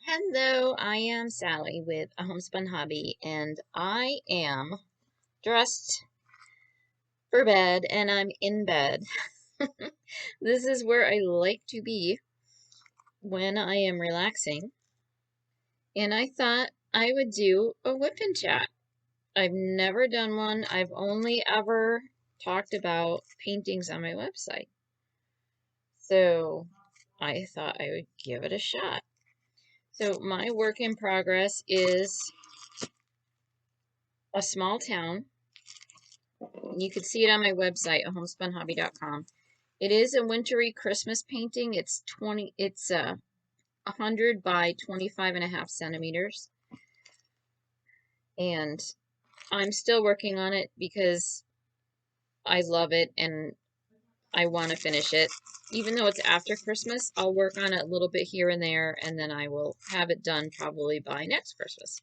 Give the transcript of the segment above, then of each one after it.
Hello, I am Sally with a Homespun Hobby, and I am dressed for bed, and I'm in bed. This is where I like to be when I am relaxing, and I thought I would do a whip and chat. I've never done one. I've only ever talked about paintings on my website, so I thought I would give it a shot. So my work in progress is a small town. You can see it on my website, homespunhobby.com. It is a wintry Christmas painting. It's 100 by 25.5 centimeters. And I'm still working on it because I love it and I want to finish it. Even though it's after Christmas, I'll work on it a little bit here and there, and then I will have it done probably by next Christmas.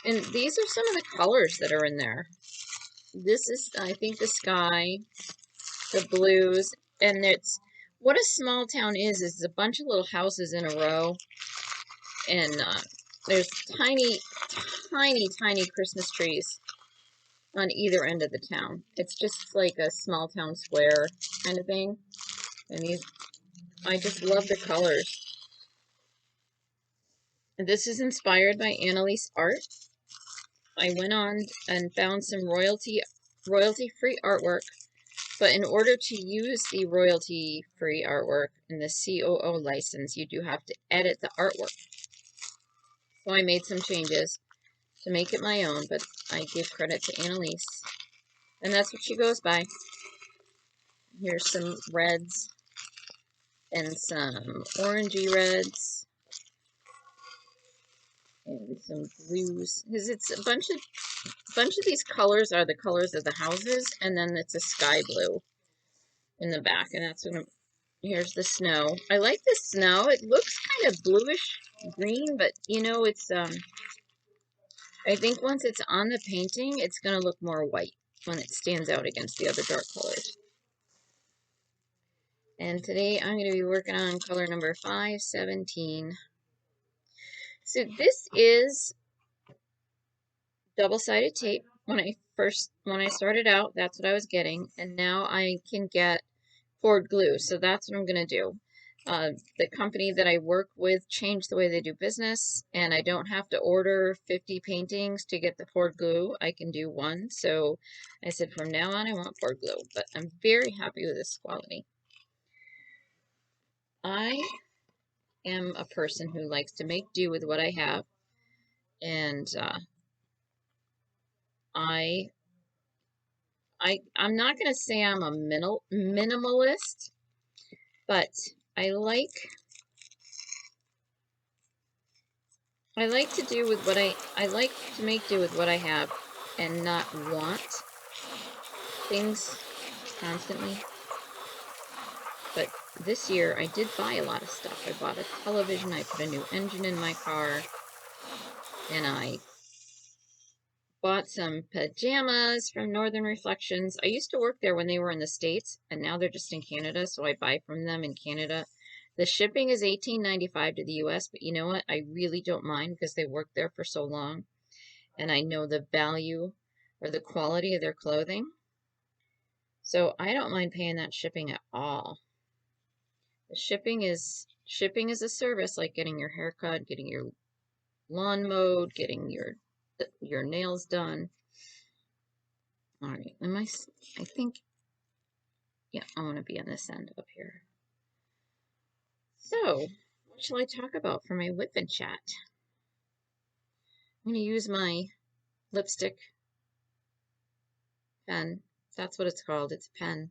And these are some of the colors that are in there. This is, I think, the sky, the blues, and it's what a small town is a bunch of little houses in a row, and there's tiny Christmas trees on either end of the town. It's just like a small town square kind of thing, and these, I just love the colors. And this is inspired by Annalise art. I went on and found some royalty-free artwork. But in order to use the royalty-free artwork in the COO license, you do have to edit the artwork. So I made some changes to make it my own, but I give credit to Annalise. And that's what she goes by. Here's some reds and some orangey reds and some blues. Because it's a bunch of these colors are the colors of the houses, and then it's a sky blue in the back, and that's what I'm. Here's the snow. I like the snow. It looks kind of bluish green, but you know, it's I think once it's on the painting, it's going to look more white when it stands out against the other dark colors. And today I'm going to be working on color number 517. So this is double-sided tape. When I started out, that's what I was getting, and now I can get poured glue. So that's what I'm going to do. The company that I work with changed the way they do business, and I don't have to order 50 paintings to get the poured glue. I can do one. So I said from now on I want poured glue, but I'm very happy with this quality. I am a person who likes to make do with what I have, and I'm not going to say I'm a minimalist, but I like to do with what I like to make do with what I have and not want things constantly. But this year I did buy a lot of stuff. I bought a television, I put a new engine in my car, and I bought some pajamas from Northern Reflections. I used to work there when they were in the States, and now they're just in Canada, so I buy from them in Canada. The shipping is $18.95 to the US, but you know what? I really don't mind because they worked there for so long, and I know the value or the quality of their clothing. So I don't mind paying that shipping at all. The shipping is a service, like getting your hair cut, getting your lawn mowed, getting your nails done. All right, I think, yeah, I want to be on this end up here. So, what shall I talk about for my whip and chat? I'm going to use my lipstick pen. That's what it's called. It's a pen.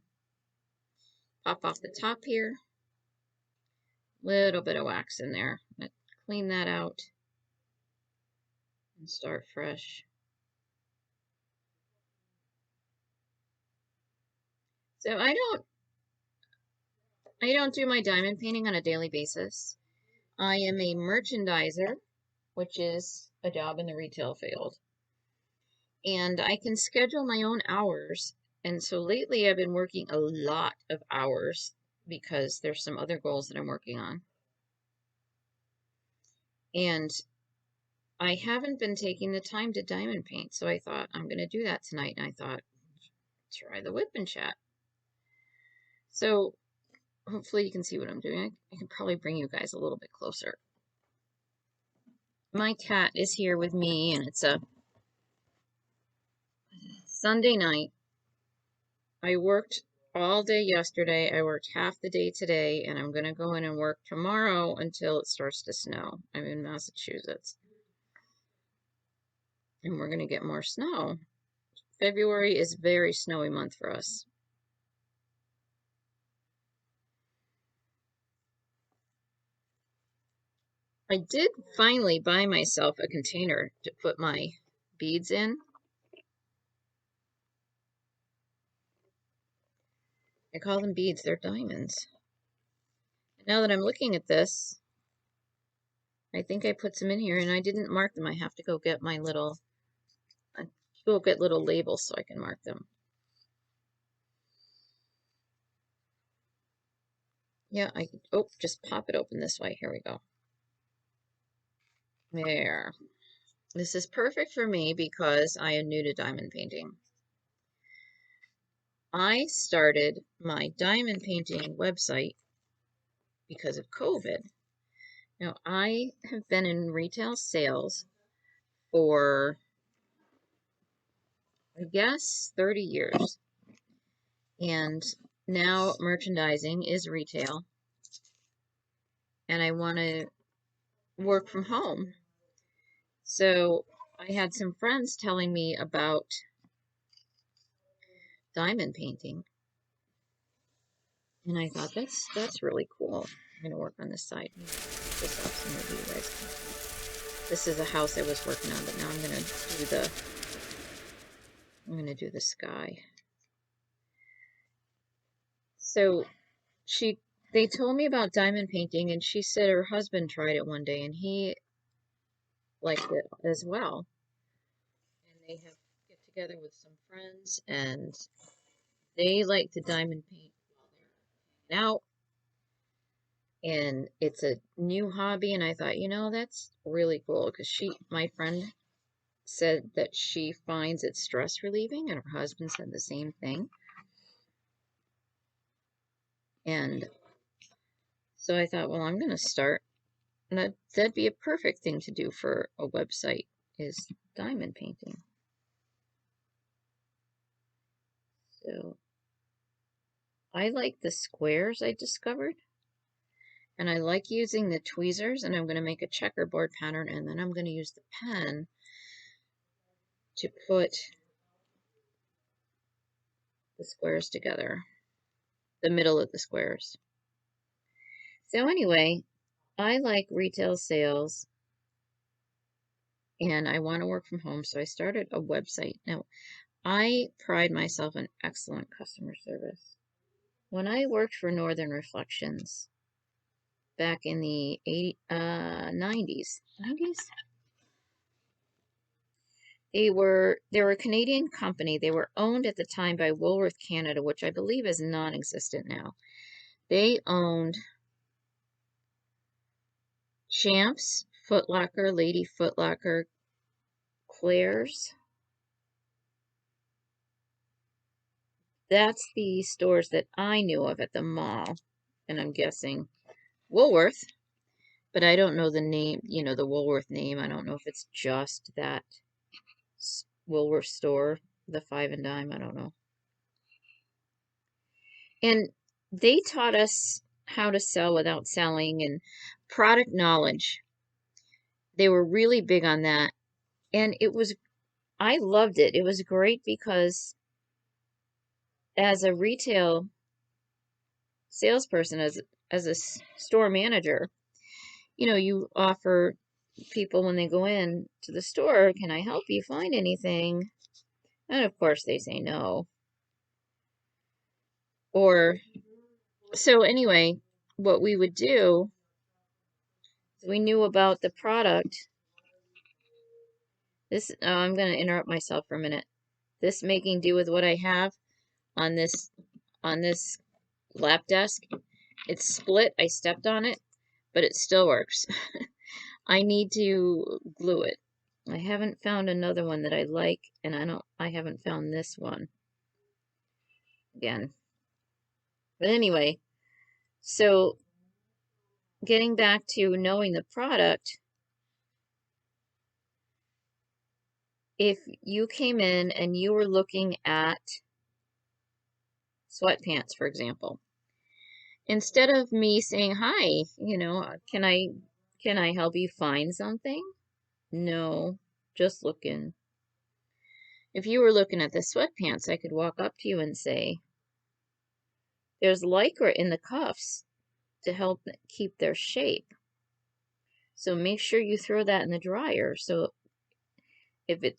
Pop off the top here. Little bit of wax in there. I'm going to clean that out and start fresh. So I don't do my diamond painting on a daily basis. I am a merchandiser, which is a job in the retail field. And I can schedule my own hours. And so lately I've been working a lot of hours because there's some other goals that I'm working on. And I haven't been taking the time to diamond paint, so I thought I'm going to do that tonight. And I thought, try the WIP and chat. So hopefully you can see what I'm doing. I can probably bring you guys a little bit closer. My cat is here with me, and it's a Sunday night. I worked all day yesterday. I worked half the day today, and I'm going to go in and work tomorrow until it starts to snow. I'm in Massachusetts. And we're going to get more snow. February is a very snowy month for us. I did finally buy myself a container to put my beads in. I call them beads, they're diamonds. Now that I'm looking at this, I think I put some in here and I didn't mark them. I have to go get my little, little labels so I can mark them. Yeah, just pop it open this way. Here we go. There. This is perfect for me because I am new to diamond painting. I started my diamond painting website because of COVID. Now, I have been in retail sales for, I guess, 30 years. And now merchandising is retail. And I want to work from home. So I had some friends telling me about diamond painting. And I thought, that's really cool. I'm going to work on this side. This up so maybe you guys can see. This is a house I was working on, but now I'm going to do the sky. So they told me about diamond painting, and she said her husband tried it one day and he liked it as well. And they have get together with some friends and they like to diamond paint while they're hanging out. And it's a new hobby, and I thought, that's really cool because my friend said that she finds it stress relieving, and her husband said the same thing. And so I thought, well, I'm going to start. And that'd be a perfect thing to do for a website is diamond painting. So I like the squares I discovered. And I like using the tweezers, and I'm going to make a checkerboard pattern, and then I'm going to use the pen to put the squares together, the middle of the squares. So anyway, I like retail sales, and I want to work from home, so I started a website. Now, I pride myself on excellent customer service. When I worked for Northern Reflections back in the 90s, they were a Canadian company. They were owned at the time by Woolworth Canada, which I believe is non-existent now. They owned Champs, Foot Locker, Lady Foot Locker, Claire's. That's the stores that I knew of at the mall. And I'm guessing Woolworth, but I don't know the name, the Woolworth name. I don't know if it's just that Woolworth store, the 5 and dime. I don't know. And they taught us how to sell without selling and product knowledge. They were really big on that. And I loved it. It was great because as a retail salesperson, as a store manager, you offer people when they go in to the store, can I help you find anything? And of course they say no. So anyway, what we would do, we knew about the product. I'm going to interrupt myself for a minute. This making do with what I have on this lap desk, it's split. I stepped on it, but it still works. I need to glue it. I haven't found another one that I like, and I haven't found this one again. But anyway, so getting back to knowing the product, if you came in and you were looking at sweatpants, for example, instead of me saying, "Hi, can I help you find something?" No, just looking. If you were looking at the sweatpants, I could walk up to you and say, "There's Lycra in the cuffs to help keep their shape. So make sure you throw that in the dryer so if it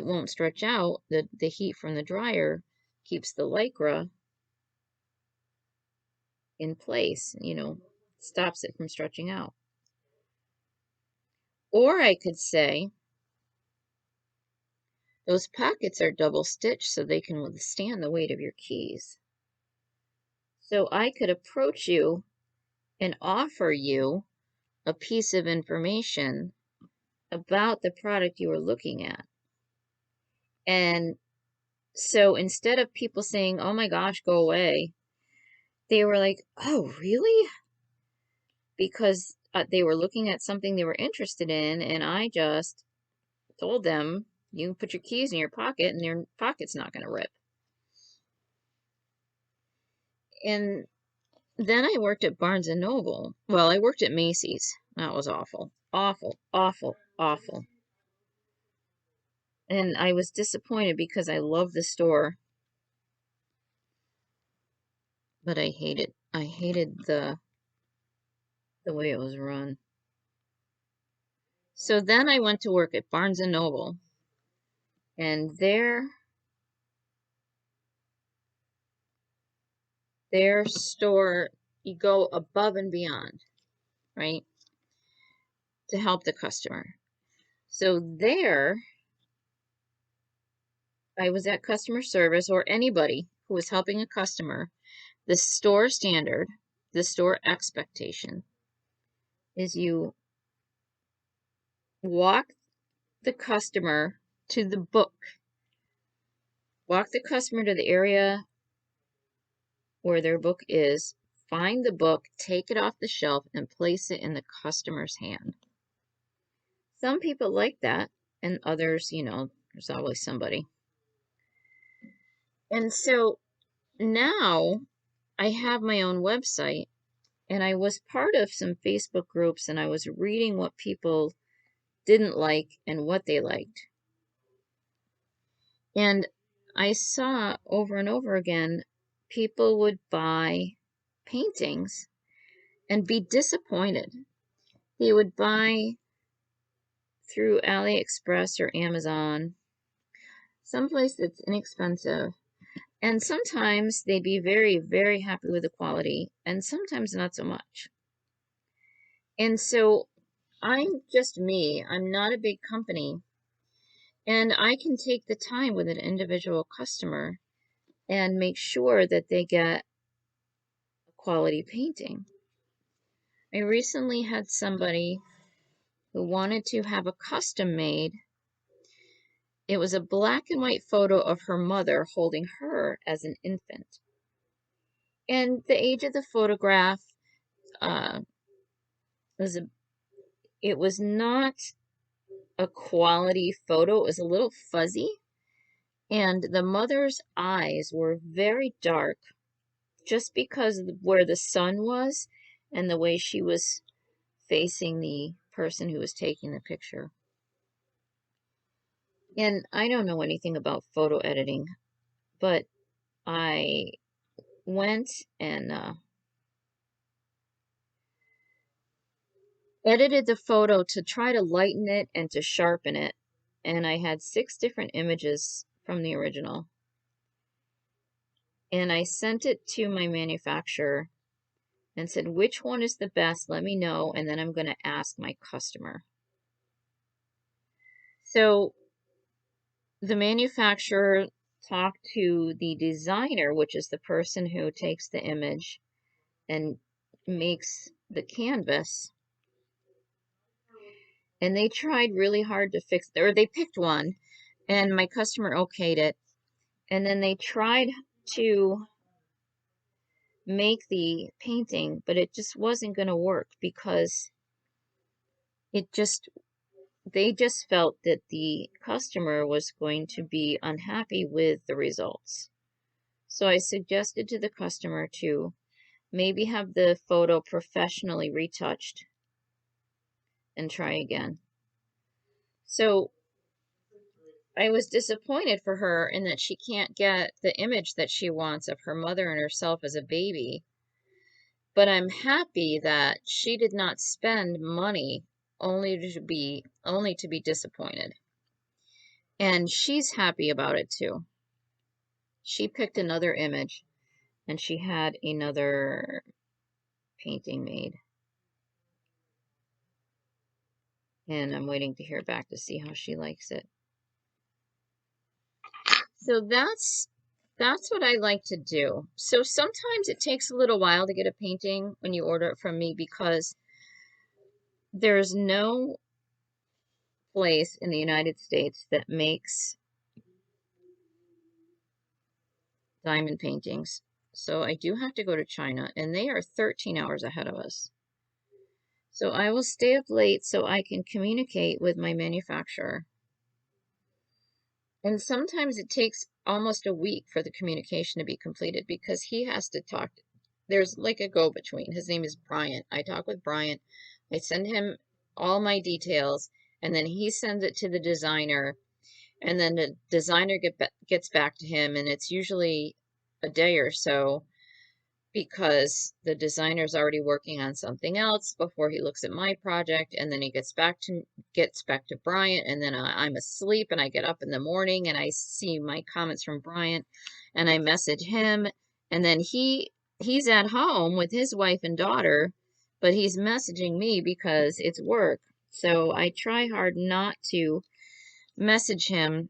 won't stretch out, the heat from the dryer keeps the Lycra in place, stops it from stretching out." Or I could say, "Those pockets are double stitched so they can withstand the weight of your keys." So I could approach you and offer you a piece of information about the product you were looking at. And so instead of people saying, "Oh my gosh, go away," they were like, "Oh, really?" Because they were looking at something they were interested in, and I just told them, "You can put your keys in your pocket, and your pocket's not going to rip." And then I worked at Barnes and Noble. Well, I worked at Macy's. That was awful. Awful, awful, awful. And I was disappointed because I love the store, but I hated the way it was run. So then I went to work at Barnes and Noble, and their store, you go above and beyond, right, to help the customer. So there, I was at customer service, or anybody who was helping a customer. The store standard, the store expectation is you walk the customer to the book, walk the customer to the area where their book is, find the book, take it off the shelf, and place it in the customer's hand. Some people like that, and others, there's always somebody. And so now I have my own website, and I was part of some Facebook groups, and I was reading what people didn't like and what they liked. And I saw over and over again, people would buy paintings and be disappointed. They would buy through AliExpress or Amazon, someplace that's inexpensive. And sometimes they'd be very, very happy with the quality, and sometimes not so much. And so I'm just me. I'm not a big company. And I can take the time with an individual customer and make sure that they get a quality painting. I recently had somebody who wanted to have a custom made. It was a black and white photo of her mother holding her as an infant. And the age of the photograph uh, it was not a quality photo. It was a little fuzzy. And the mother's eyes were very dark just because of where the sun was and the way she was facing the person who was taking the picture. And I don't know anything about photo editing, but I went and edited the photo to try to lighten it and to sharpen it. And I had 6 different images from the original. And I sent it to my manufacturer and said, "Which one is the best? Let me know, and then I'm going to ask my customer." So the manufacturer talked to the designer, which is the person who takes the image and makes the canvas. And they tried really hard to fix, or they picked one, and my customer okayed it. And then they tried to make the painting, but it just wasn't going to work because it just, they just felt that the customer was going to be unhappy with the results. So I suggested to the customer to maybe have the photo professionally retouched and try again. So I was disappointed for her in that she can't get the image that she wants of her mother and herself as a baby. But I'm happy that she did not spend money only to be disappointed. And she's happy about it too. She picked another image and she had another painting made. And I'm waiting to hear back to see how she likes it. So that's what I like to do. So sometimes it takes a little while to get a painting when you order it from me because there's no place in the United States that makes diamond paintings. So I do have to go to China, and they are 13 hours ahead of us. So I will stay up late so I can communicate with my manufacturer. And sometimes it takes almost a week for the communication to be completed because he has to talk. There's like a go-between. His name is Bryant. I talk with Bryant. I send him all my details, and then he sends it to the designer, and then the designer gets back to him, and it's usually a day or so because the designer's already working on something else before he looks at my project, and then he gets back to Bryant, and then I'm asleep and I get up in the morning and I see my comments from Bryant and I message him, and then he's at home with his wife and daughter, but he's messaging me because it's work. So I try hard not to message him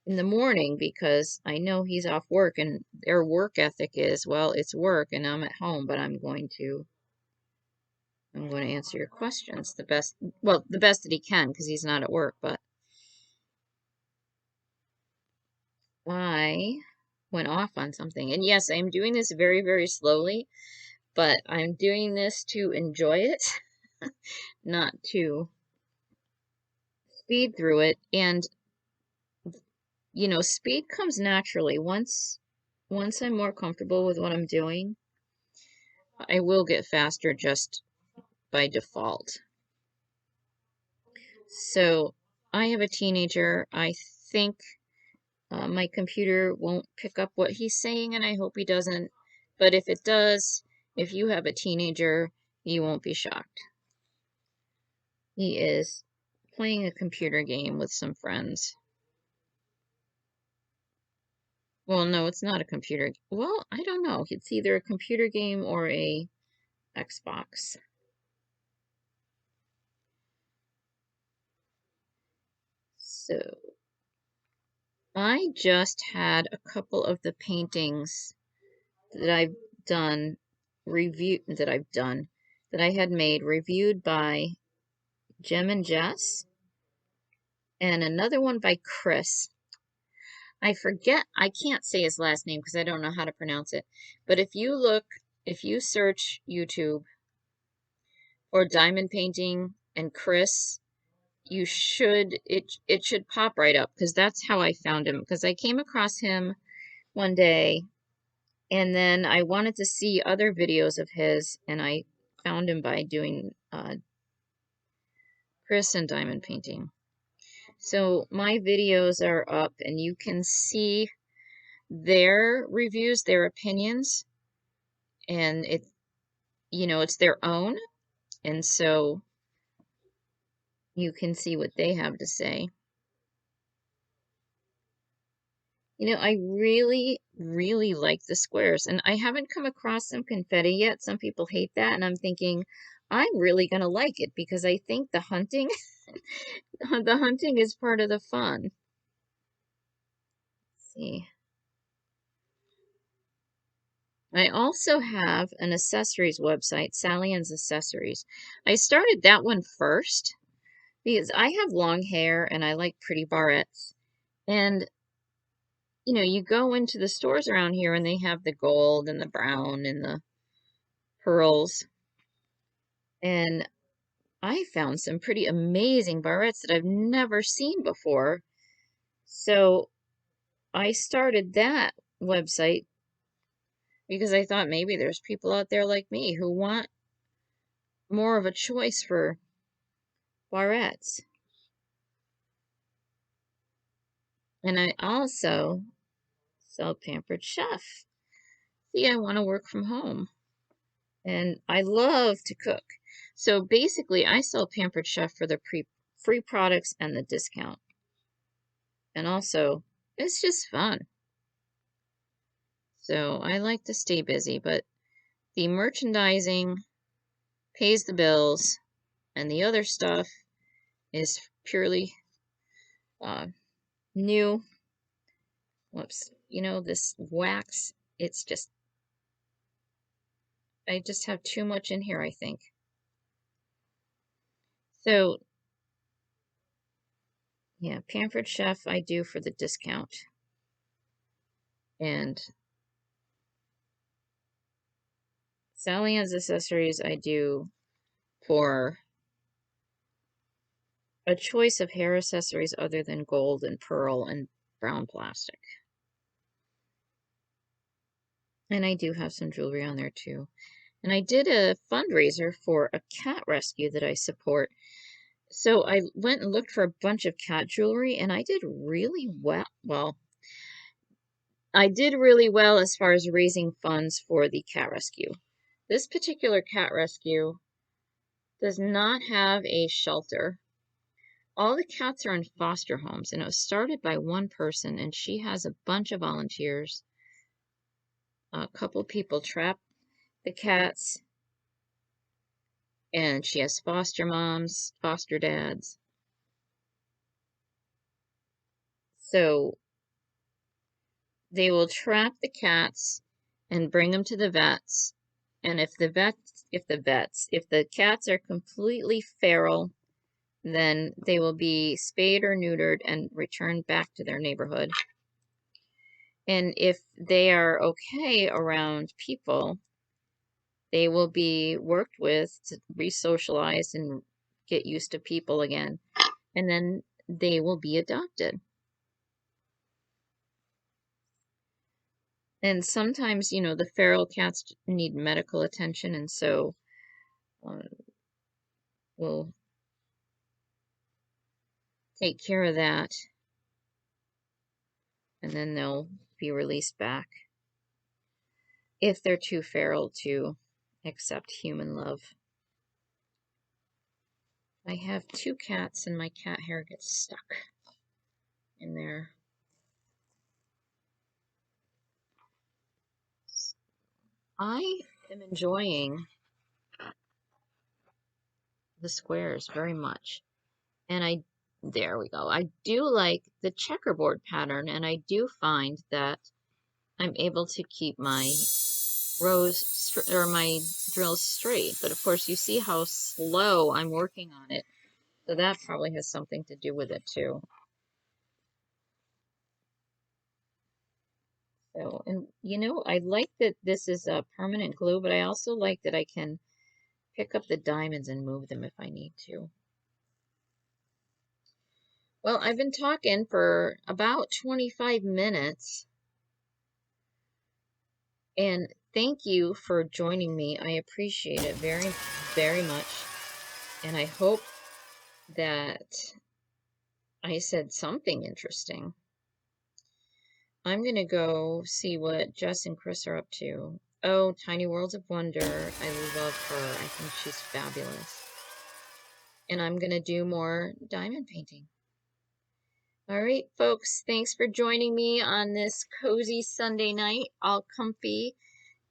in the morning because I know he's off work and their work ethic is, well, it's work and I'm at home, but I'm going to answer your questions the best that he can because he's not at work. But I went off on something. And yes, I'm doing this very, very slowly, but I'm doing this to enjoy it, not to speed through it. And speed comes naturally. Once I'm more comfortable with what I'm doing, I will get faster just by default. So I have a teenager. I think my computer won't pick up what he's saying, and I hope he doesn't. But if it does, if you have a teenager, you won't be shocked. He is playing a computer game with some friends. Well, no, it's not a computer. Well, I don't know. It's either a computer game or a Xbox. So I just had a couple of the paintings that I've done that I had made reviewed by Jem and Jess, and another one by Chris. I can't say his last name because I don't know how to pronounce it. But if you search YouTube for diamond painting and Chris, it should pop right up because that's how I found him. Because I came across him one day and then I wanted to see other videos of his, and I found him by doing Chris and diamond painting. So my videos are up and you can see their reviews, their opinions, and it's their own, and so you can see what they have to say. I really, really like the squares, and I haven't come across some confetti yet. Some people hate that, and I'm thinking I'm really gonna like it because I think the hunting the hunting is part of the fun. Let's see. I also have an accessories website, Sally Ann's Accessories. I started that one first because I have long hair and I like pretty barrettes. And, you know, you go into the stores around here and they have the gold and the brown and the pearls. And I found some pretty amazing barrettes that I've never seen before. So I started that website because I thought maybe there's people out there like me who want more of a choice for barrettes. And I also sell Pampered Chef. See, I want to work from home. And I love to cook. So basically, I sell Pampered Chef for the free products and the discount. And also, it's just fun. So I like to stay busy, but the merchandising pays the bills, and the other stuff is purely new. Whoops. You know, this wax, it's just, I just have too much in here, I think. So, yeah, Pampered Chef I do for the discount. And Sally Ann's Accessories I do for a choice of hair accessories other than gold and pearl and brown plastic. And I do have some jewelry on there too. And I did a fundraiser for a cat rescue that I support. So I went and looked for a bunch of cat jewelry and I did really well. Well, I did really well as far as raising funds for the cat rescue. This particular cat rescue does not have a shelter. All the cats are in foster homes, and it was started by one person, and she has a bunch of volunteers. A couple people trap the cats, and she has foster moms, foster dads. So they will trap the cats and bring them to the vets. And if the cats are completely feral, then they will be spayed or neutered and returned back to their neighborhood. And if they are okay around people, they will be worked with to re-socialize and get used to people again. And then they will be adopted. And sometimes, you know, the feral cats need medical attention, and so we'll take care of that. And then they'll be released back if they're too feral to accept human love. I have two cats and my cat hair gets stuck in there. I am enjoying the squares very much. And there we go. I do like the checkerboard pattern, and I do find that I'm able to keep my my drills straight. But of course, you see how slow I'm working on it. So that probably has something to do with it too. So, and you know, I like that this is a permanent glue, but I also like that I can pick up the diamonds and move them if I need to. Well, I've been talking for about 25 minutes, and thank you for joining me. I appreciate it very, very much, and I hope that I said something interesting. I'm going to go see what Jess and Chris are up to. Oh, Tiny Worlds of Wonder. I love her. I think she's fabulous. And I'm going to do more diamond painting. All right, folks, thanks for joining me on this cozy Sunday night, all comfy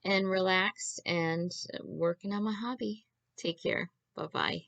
and relaxed and working on my hobby. Take care. Bye-bye.